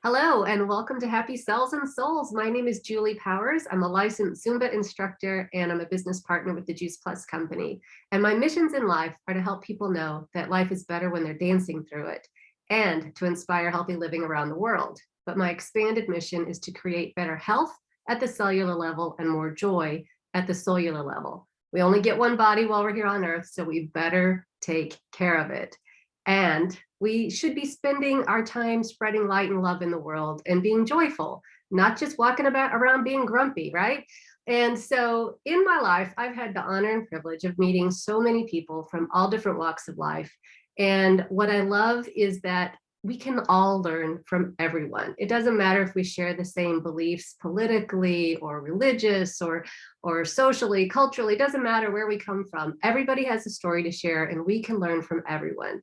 Hello and welcome to Happy Cells and Souls. My name is Julie Powers. I'm a licensed Zumba instructor and I'm a business partner with the Juice Plus company. And my missions in life are to help people know that life is better when they're dancing through it and to inspire healthy living around the world. But my expanded mission is to create better health at the cellular level and more joy at the cellular level. We only get one body while we're here on Earth, so we better take care of it. And we should be spending our time spreading light and love in the world and being joyful, not just walking about around being grumpy, right? And so in my life, I've had the honor and privilege of meeting so many people from all different walks of life. And what I love is that we can all learn from everyone. It doesn't matter if we share the same beliefs politically or religious or socially, culturally, it doesn't matter where we come from. Everybody has a story to share and we can learn from everyone.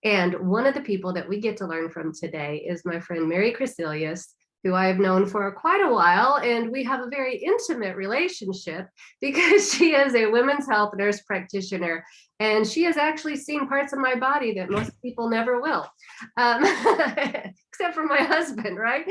And one of the people that we get to learn from today is my friend Mary Crecelius, who I have known for quite a while. And we have a very intimate relationship because she is a women's health nurse practitioner. And she has actually seen parts of my body that most people never will, except for my husband, right?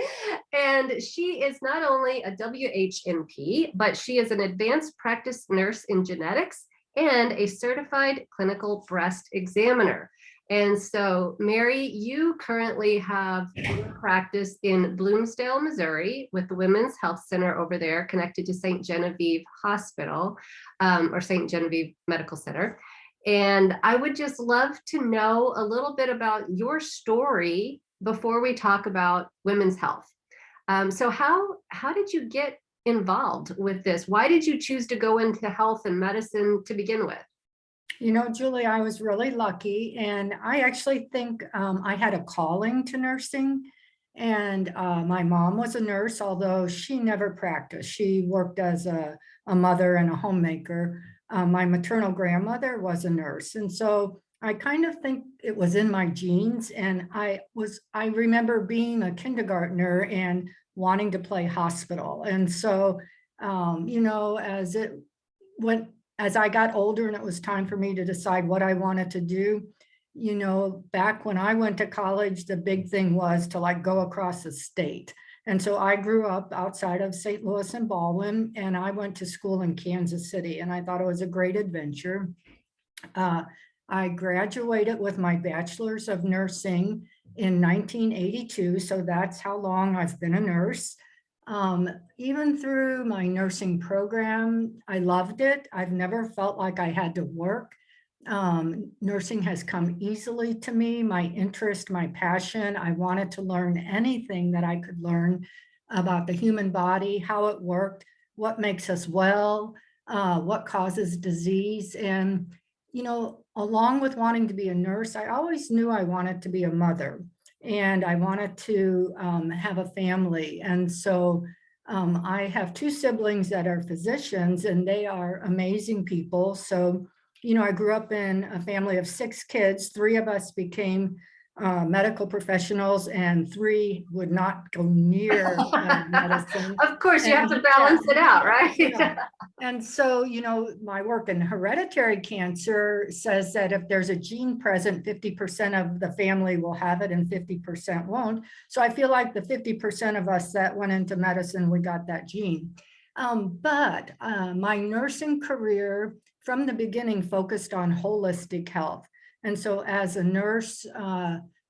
And she is not only a WHNP, but she is an advanced practice nurse in genetics and a certified clinical breast examiner. And so, Mary, you currently have your practice in Bloomsdale, Missouri, with the Women's Health Center over there, connected to St. Genevieve Hospital or St. Genevieve Medical Center. And I would just love to know a little bit about your story before we talk about women's health. So, how did you get involved with this? Why did you choose to go into health and medicine to begin with? You know, Julie, I was really lucky, and I actually think I had a calling to nursing. And my mom was a nurse, although she never practiced. She worked as a mother and a homemaker. My maternal grandmother was a nurse. And so I kind of think it was in my genes. And I remember being a kindergartner and wanting to play hospital. And so, as it went, as I got older and it was time for me to decide what I wanted to do, back when I went to college, the big thing was to like go across the state. And so I grew up outside of St. Louis and Baldwin, and I went to school in Kansas City, and I thought it was a great adventure. Uh, I graduated with my bachelor's of nursing in 1982, so that's how long I've been a nurse. Even through my nursing program, I loved it. I've never felt like I had to work. Nursing has come easily to me, my interest, my passion. I wanted to learn anything that I could learn about the human body, how it worked, what makes us well, what causes disease. And, along with wanting to be a nurse, I always knew I wanted to be a mother and I wanted to have a family. And so I have two siblings that are physicians and they are amazing people. So, I grew up in a family of 6 kids. 3 of us became medical professionals and 3 would not go near medicine. Of course, you have And to yeah, balance it out, right? yeah. And so, my work in hereditary cancer says that if there's a gene present, 50% of the family will have it and 50% won't. So I feel like the 50% of us that went into medicine, we got that gene. But my nursing career from the beginning focused on holistic health. And so as a nurse,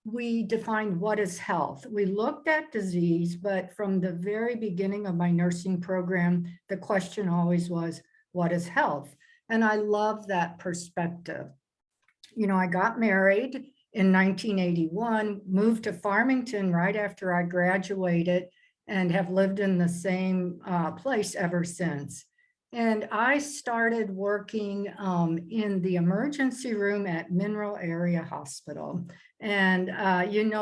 we defined what is health. We looked at disease, but from the very beginning of my nursing program, the question always was, what is health? And I love that perspective. I got married in 1981, moved to Farmington right after I graduated, and have lived in the same place ever since. And I started working in the emergency room at Mineral Area Hospital. And,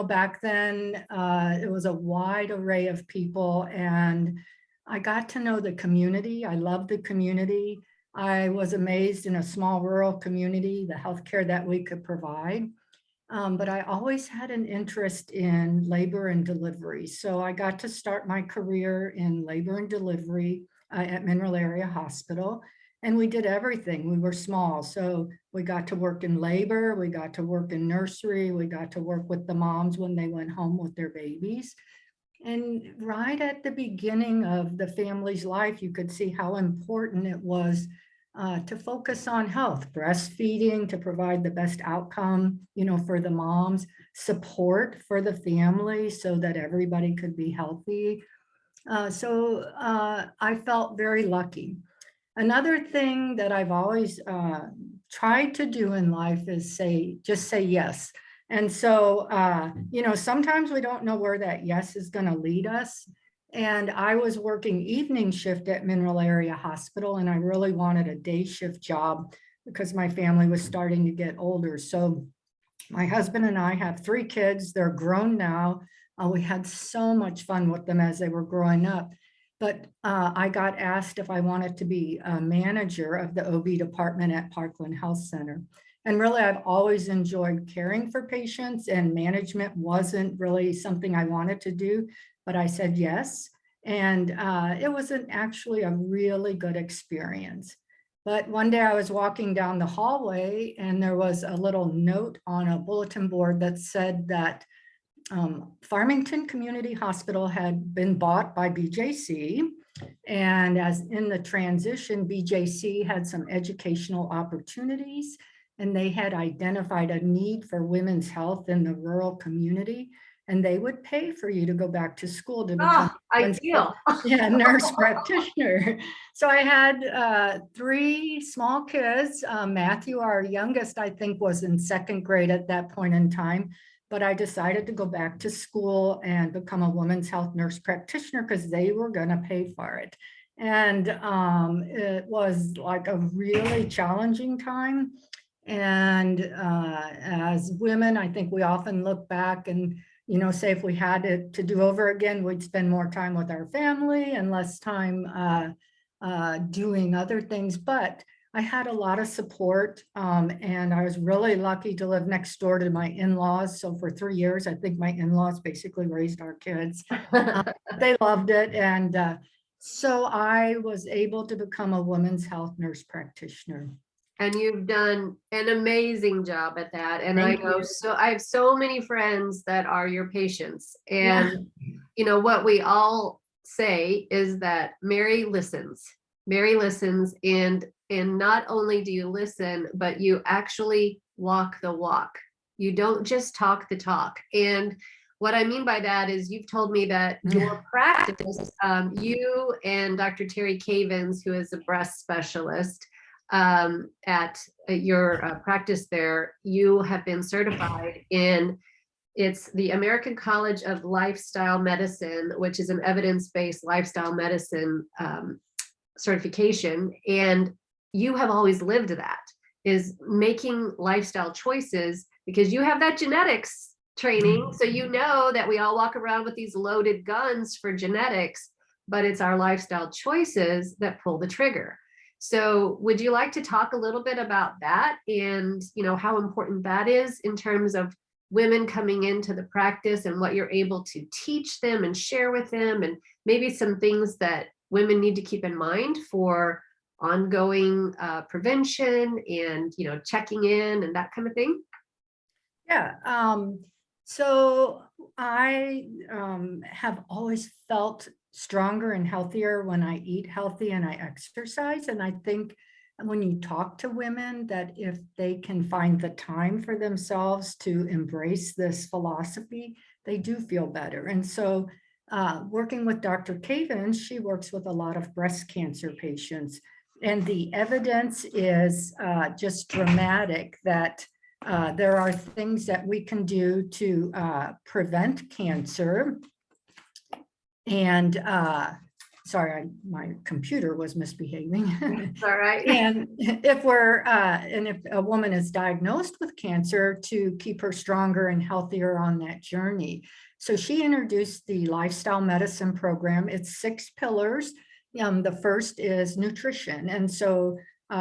back then it was a wide array of people, and I got to know the community. I loved the community. I was amazed in a small rural community, the healthcare that we could provide. But I always had an interest in labor and delivery. So I got to start my career in labor and delivery at Mineral Area Hospital. And we did everything. We were small. So we got to work in labor, we got to work in nursery, we got to work with the moms when they went home with their babies. And right at the beginning of the family's life, you could see how important it was to focus on health, breastfeeding to provide the best outcome, for the moms, support for the family so that everybody could be healthy. So I felt very lucky. Another thing that I've always tried to do in life is just say yes. And so sometimes we don't know where that yes is going to lead us. And I was working evening shift at Mineral Area Hospital, and I really wanted a day shift job because my family was starting to get older. So my husband and I have 3 kids. They're grown now. We had so much fun with them as they were growing up. But I got asked if I wanted to be a manager of the OB department at Parkland Health Center. And really, I've always enjoyed caring for patients, and management wasn't really something I wanted to do, but I said yes. And it was actually a really good experience. But one day I was walking down the hallway and there was a little note on a bulletin board that said that Farmington Community Hospital had been bought by BJC. And as in the transition, BJC had some educational opportunities, and they had identified a need for women's health in the rural community. And they would pay for you to go back to school to become Ideal. nurse practitioner. So I had 3 small kids. Matthew, our youngest, I think was in 2nd grade at that point in time. But I decided to go back to school and become a women's health nurse practitioner because they were going to pay for it. And it was like a really challenging time. And as women, I think we often look back and say if we had it to do over again, we'd spend more time with our family and less time doing other things. But I had a lot of support, and I was really lucky to live next door to my in-laws. So for 3 years, I think my in-laws basically raised our kids. They loved it. And so I was able to become a women's health nurse practitioner. And you've done an amazing job at that. And Thank you. I have so many friends that are your patients. And Yeah. what we all say is that Mary listens. Mary listens, and not only do you listen, but you actually walk the walk. You don't just talk the talk. And what I mean by that is you've told me that your practice, you and Dr. Terry Cavens, who is a breast specialist at your practice there, you have been certified in, it's the American College of Lifestyle Medicine, which is an evidence-based lifestyle medicine certification. And you have always lived that, is making lifestyle choices, because you have that genetics training. So you know that we all walk around with these loaded guns for genetics, but it's our lifestyle choices that pull the trigger. So would you like to talk a little bit about that, and how important that is in terms of women coming into the practice and what you're able to teach them and share with them, and maybe some things that women need to keep in mind for ongoing prevention and checking in and that kind of thing? Yeah. So I have always felt stronger and healthier when I eat healthy and I exercise. And I think when you talk to women, that if they can find the time for themselves to embrace this philosophy, they do feel better. And so working with Dr. Cavens, she works with a lot of breast cancer patients. And the evidence is just dramatic that there are things that we can do to prevent cancer. And sorry, my computer was misbehaving. All right. And if a woman is diagnosed with cancer, to keep her stronger and healthier on that journey. So she introduced the lifestyle medicine program. It's 6 pillars. The first is nutrition. And so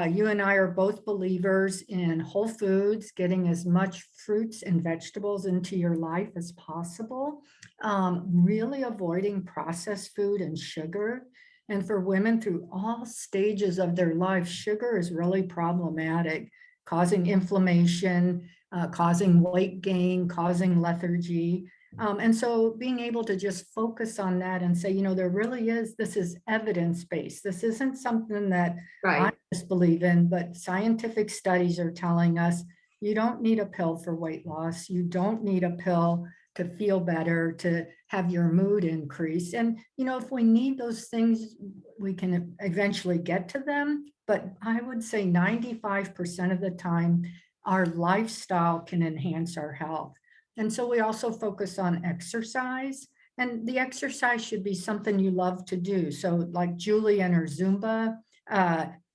you and I are both believers in whole foods, getting as much fruits and vegetables into your life as possible, really avoiding processed food and sugar. And for women through all stages of their life, sugar is really problematic, causing inflammation, causing weight gain, causing lethargy. And so being able to just focus on that and say, there really is, this is evidence-based. This isn't something that I Right. just believe in, but scientific studies are telling us you don't need a pill for weight loss. You don't need a pill to feel better, to have your mood increase. And, if we need those things, we can eventually get to them. But I would say 95% of the time, our lifestyle can enhance our health. And so we also focus on exercise, and the exercise should be something you love to do. So like Julie and her Zumba,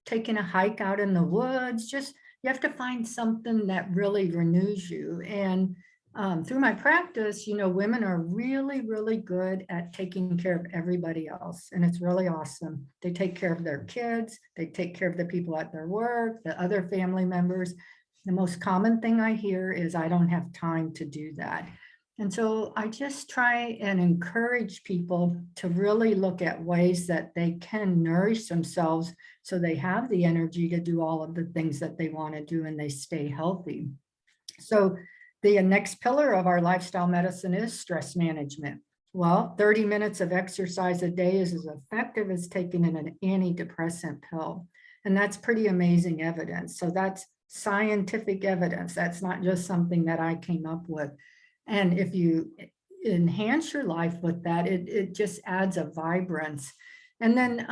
taking a hike out in the woods, just, you have to find something that really renews you. And through my practice, women are really, really good at taking care of everybody else. And it's really awesome. They take care of their kids, they take care of the people at their work, the other family members. The most common thing I hear is, I don't have time to do that. And so I just try and encourage people to really look at ways that they can nourish themselves so they have the energy to do all of the things that they want to do and they stay healthy. So the next pillar of our lifestyle medicine is stress management. Well, 30 minutes of exercise a day is as effective as taking an antidepressant pill. And that's pretty amazing evidence. So that's scientific evidence. That's not just something that I came up with. And if you enhance your life with that, it just adds a vibrance. And then,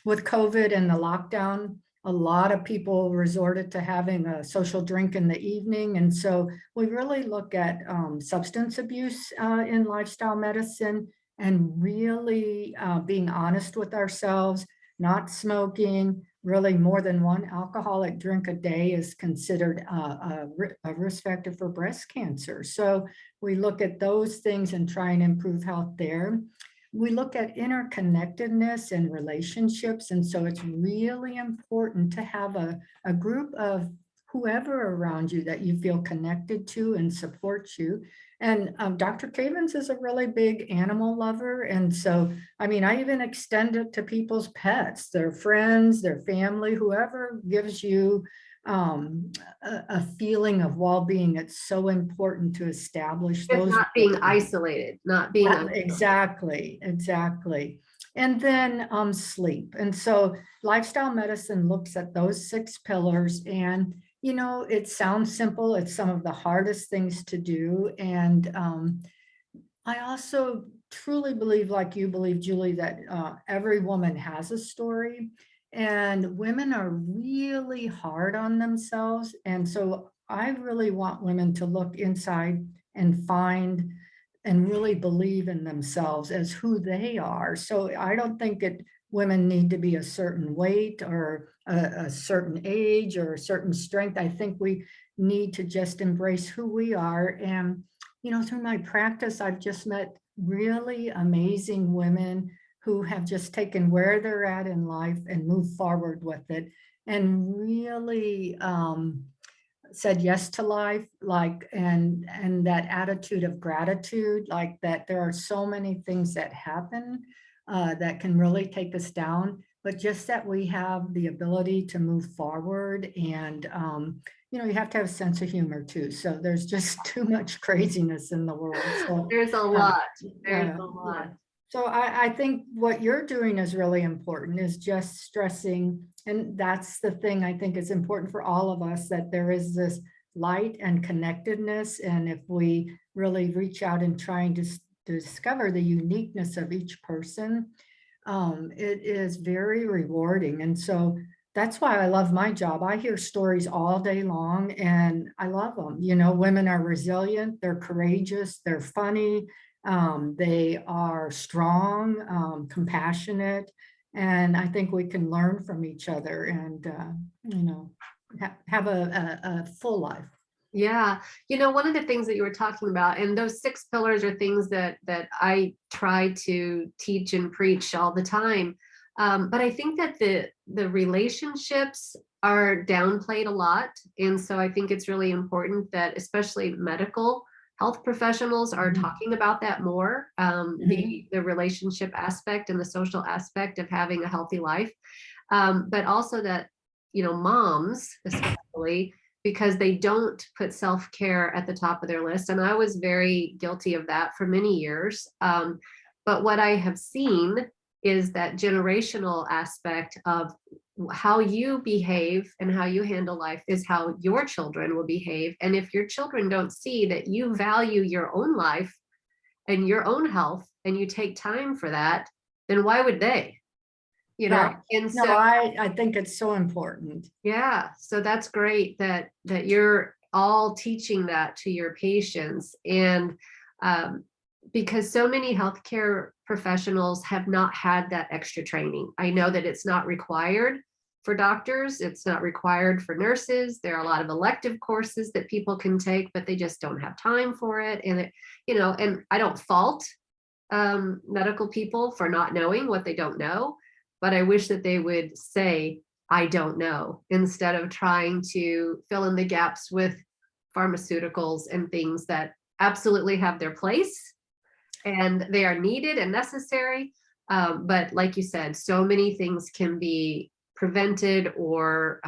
with COVID and the lockdown, a lot of people resorted to having a social drink in the evening. And so we really look at substance abuse in lifestyle medicine, and really being honest with ourselves, not smoking. Really, more than one alcoholic drink a day is considered a risk factor for breast cancer. So we look at those things and try and improve health there. We look at interconnectedness and relationships. And so it's really important to have a group of whoever around you that you feel connected to and supports you. And Dr. Cavens is a really big animal lover. And so, I even extend it to people's pets, their friends, their family, whoever gives you a feeling of well-being. It's so important to establish Just those. not being isolated, not being Exactly. And then sleep. And so lifestyle medicine looks at those 6 pillars, and it sounds simple. It's some of the hardest things to do. And I also truly believe, like you believe, Julie, that every woman has a story, and women are really hard on themselves. And so I really want women to look inside and find and really believe in themselves as who they are. So I don't think women need to be a certain weight or a certain age or a certain strength. I think we need to just embrace who we are. And, through my practice, I've just met really amazing women who have just taken where they're at in life and moved forward with it, and really said yes to life, and that attitude of gratitude, like that there are so many things that happen that can really take us down, but just that we have the ability to move forward. And you have to have a sense of humor too. So there's just too much craziness in the world. So there's a uh, lot. There's a yeah. lot. So I think what you're doing is really important, is just stressing. And that's the thing I think is important for all of us, that there is this light and connectedness. And if we really reach out and trying to discover the uniqueness of each person, it is very rewarding. And so that's why I love my job. I hear stories all day long and I love them. Women are resilient, they're courageous, they're funny, they are strong, compassionate, and I think we can learn from each other and, have a full life. Yeah. One of the things that you were talking about, and those 6 pillars are things that I try to teach and preach all the time. But I think that the relationships are downplayed a lot. And so I think it's really important that especially medical health professionals are Mhm. talking about that more, Mhm. the relationship aspect and the social aspect of having a healthy life. But also that, moms especially, because they don't put self-care at the top of their list. And I was very guilty of that for many years. But what I have seen is that generational aspect of how you behave and how you handle life is how your children will behave. And if your children don't see that you value your own life and your own health and you take time for that, then why would they? You know, Right. and No, so I think it's so important. yeah, so that's great that you're all teaching that to your patients. And because so many healthcare professionals have not had that extra training. I know that it's not required for doctors, it's not required for nurses. There are a lot of elective courses that people can take, but they just don't have time for it. And it, you know, and I don't fault medical people for not knowing what they don't know, but I wish that they would say, I don't know, instead of trying to fill in the gaps with pharmaceuticals and things that absolutely have their place and they are needed and necessary. But like you said, so many things can be prevented or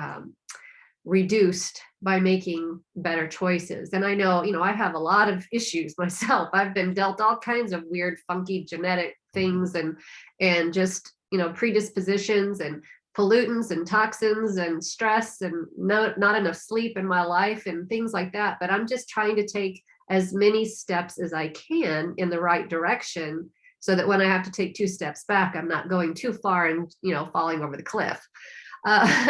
reduced by making better choices. And I know, you know, I have a lot of issues myself. I've been dealt all kinds of weird, funky genetic things and just, you know, predispositions and pollutants and toxins and stress and not enough sleep in my life and things like that. But I'm just trying to take as many steps as I can in the right direction so that when I have to take 2 steps back, I'm not going too far and, you know, falling over the cliff.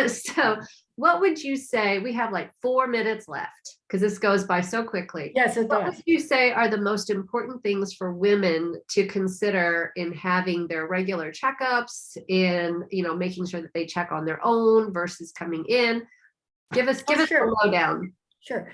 So what would you say? We have like 4 minutes left because this goes by so quickly. Yes, it What does. would you say are the most important things for women to consider in having their regular checkups, in, you know, making sure that they check on their own versus coming in? Give us Oh, the sure. lowdown. Sure.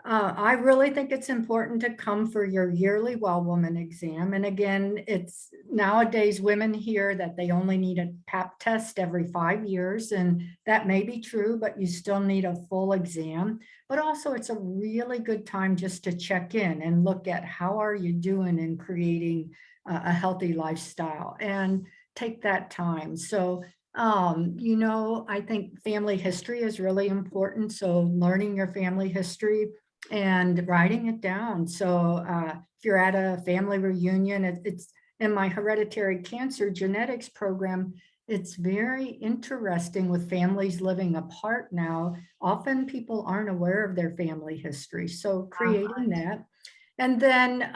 I really think it's important to come for your yearly well woman exam. And again, it's nowadays women hear that they only need a pap test every 5 years, and that may be true, but you still need a full exam. But also it's a really good time just to check in and look at how are you doing in creating a healthy lifestyle and take that time. So you know, I think family history is really important. So learning your family history and writing it down. So if you're at a family reunion, it's in my hereditary cancer genetics program. It's very interesting with families living apart now. Often people aren't aware of their family history. So creating that. And then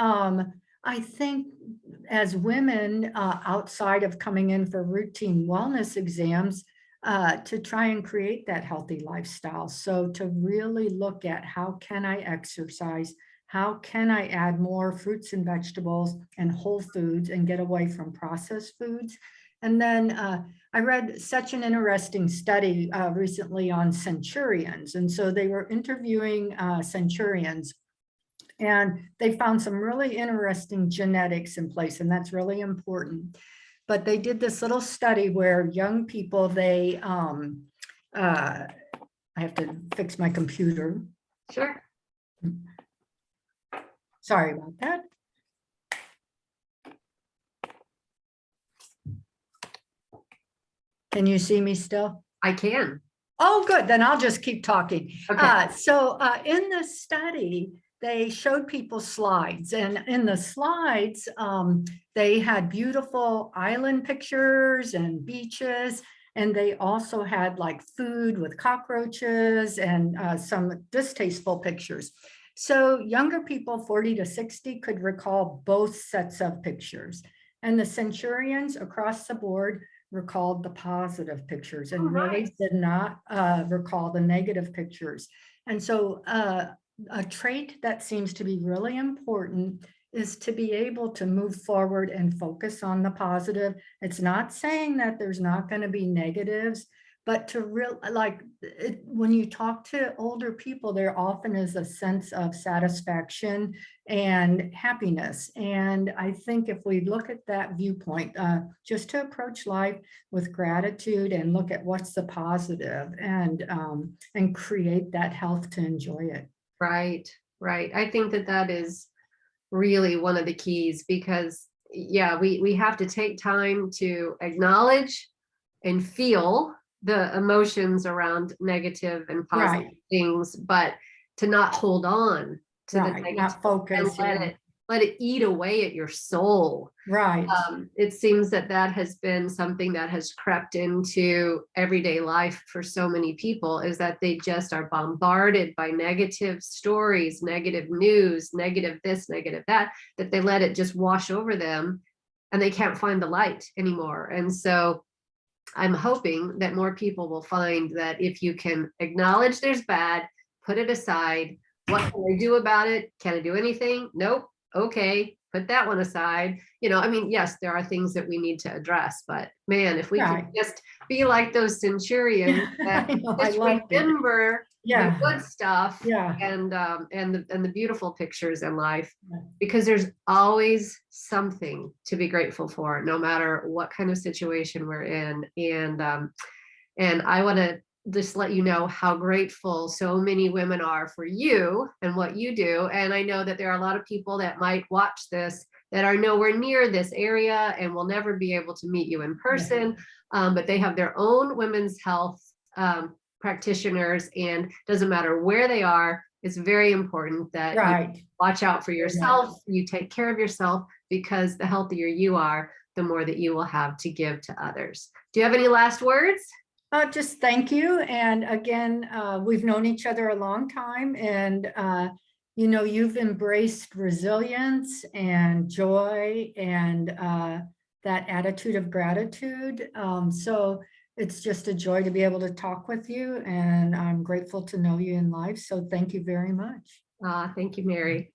I think as women, outside of coming in for routine wellness exams, to try and create that healthy lifestyle. So to really look at how can I exercise? How can I add more fruits and vegetables and whole foods and get away from processed foods? And then I read such an interesting study recently on centurions. And so they were interviewing centurions, and they found some really interesting genetics in place, and that's really important. But they did this little study where young people, I have to fix my computer. Sure. Sorry about that. Can you see me still? I can. Oh, good. Then I'll just keep talking. Okay. In the study, they showed people slides, and in the slides, they had beautiful island pictures and beaches, and they also had like food with cockroaches and some distasteful pictures. So younger people, 40 to 60, could recall both sets of pictures, and the centurions across the board recalled the positive pictures and really did not recall the negative pictures. And so a trait that seems to be really important is to be able to move forward and focus on the positive. It's not saying that there's not going to be negatives, but to when you talk to older people, there often is a sense of satisfaction and happiness. And I think if we look at that viewpoint, just to approach life with gratitude and look at what's the positive and create that health to enjoy it. Right. I think that is really one of the keys, because yeah, we have to take time to acknowledge and feel the emotions around negative and positive Right, things, but to not hold on to the right, negative not and focus, yeah, let it eat away at your soul. right, It seems that that has been something that has crept into everyday life for so many people, is that they just are bombarded by negative stories, negative news, negative this, negative that, that they let it just wash over them and they can't find the light anymore. And so I'm hoping that more people will find that if you can acknowledge there's bad, put it aside. What can I do about it? Can I do anything? Nope. Okay, put that one aside. I mean, yes, there are things that we need to address, but man, if we could right. just be like those centurions that I know, I just loved it. remember the Yeah, good stuff yeah. and the beautiful pictures in life, because there's always something to be grateful for, no matter what kind of situation we're in. And I want to just let you know how grateful so many women are for you and what you do. And I know that there are a lot of people that might watch this that are nowhere near this area and will never be able to meet you in Yeah. person, but they have their own women's health practitioners, and doesn't matter where they are. It's very important that you Right. watch out for Very much. yourself, you take care of yourself, because the healthier you are, the more that you will have to give to others. Do you have any last words? Just thank you. And again, we've known each other a long time, and you've embraced resilience and joy and that attitude of gratitude. So it's just a joy to be able to talk with you, and I'm grateful to know you in life. So thank you very much. Thank you, Mary.